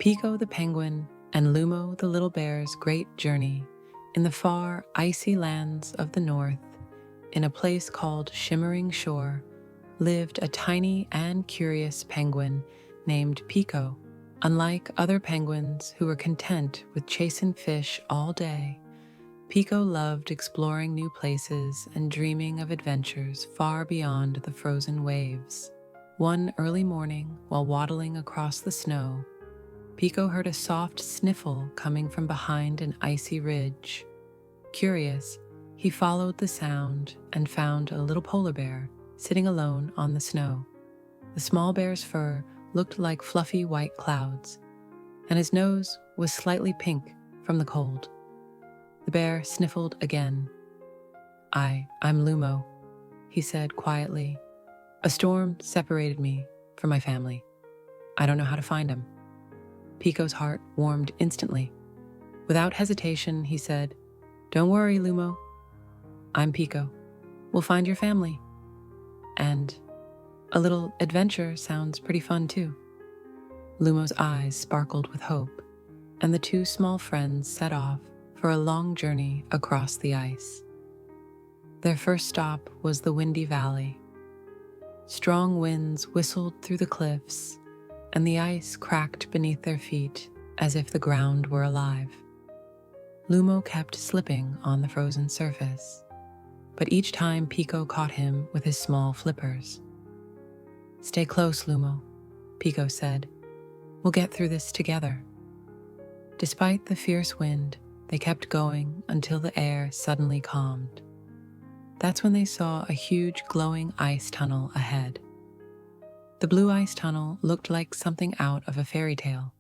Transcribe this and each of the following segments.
Pico the penguin and Lumo the little bear's great journey in the far, icy lands of the north, in a place called Shimmering Shore, lived a tiny and curious penguin named Pico. Unlike other penguins who were content with chasing fish all day, Pico loved exploring new places and dreaming of adventures far beyond the frozen waves. One early morning, while waddling across the snow, Pico heard a soft sniffle coming from behind an icy ridge. Curious, he followed the sound and found a little polar bear sitting alone on the snow. The small bear's fur looked like fluffy white clouds, and his nose was slightly pink from the cold. The bear sniffled again. I'm Lumo," he said quietly. "A storm separated me from my family. I don't know how to find him." Pico's heart warmed instantly. Without hesitation, he said, "Don't worry, Lumo. I'm Pico. We'll find your family. And a little adventure sounds pretty fun too." Lumo's eyes sparkled with hope, and the two small friends set off for a long journey across the ice. Their first stop was the windy valley. Strong winds whistled through the cliffs, and the ice cracked beneath their feet as if the ground were alive. Lumo kept slipping on the frozen surface, but each time Pico caught him with his small flippers. "Stay close, Lumo," Pico said. "We'll get through this together." Despite the fierce wind, they kept going until the air suddenly calmed. That's when they saw a huge glowing ice tunnel ahead. The blue ice tunnel looked like something out of a fairy tale.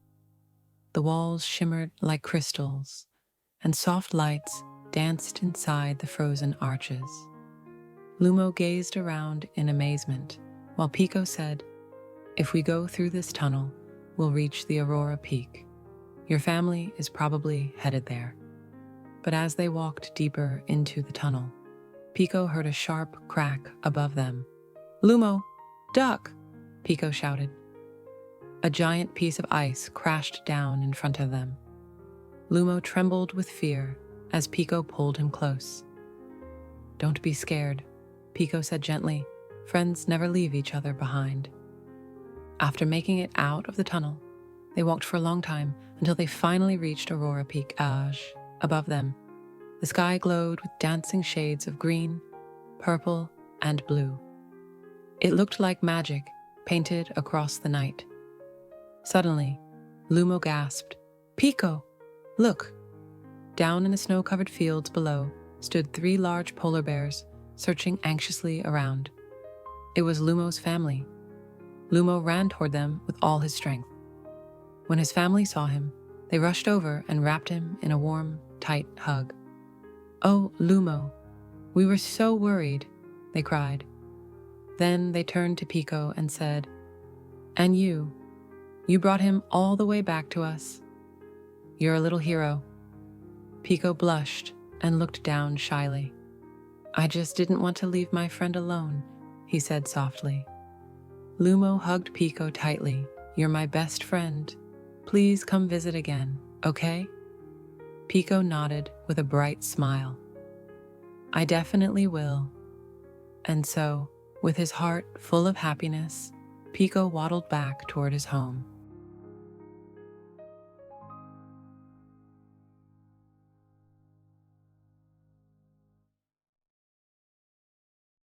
The walls shimmered like crystals, and soft lights danced inside the frozen arches. Lumo gazed around in amazement, while Pico said, "If we go through this tunnel, we'll reach the Aurora Peak. Your family is probably headed there." But as they walked deeper into the tunnel, Pico heard a sharp crack above them. "Lumo, duck!" Pico shouted. A giant piece of ice crashed down in front of them. Lumo trembled with fear as Pico pulled him close. "Don't be scared," Pico said gently. "Friends never leave each other behind." After making it out of the tunnel, they walked for a long time until they finally reached Aurora Peak. Above them, the sky glowed with dancing shades of green, purple, and blue. It looked like magic painted across the night. Suddenly, Lumo gasped, "Pico, look!" Down in the snow-covered fields below stood 3 large polar bears, searching anxiously around. It was Lumo's family. Lumo ran toward them with all his strength. When his family saw him, they rushed over and wrapped him in a warm, tight hug. "Oh, Lumo, we were so worried," they cried. Then they turned to Pico and said, "And you brought him all the way back to us. You're a little hero." Pico blushed and looked down shyly. "I just didn't want to leave my friend alone," he said softly. Lumo hugged Pico tightly. "You're my best friend. Please come visit again, okay?" Pico nodded with a bright smile. "I definitely will." And so, with his heart full of happiness, Pico waddled back toward his home.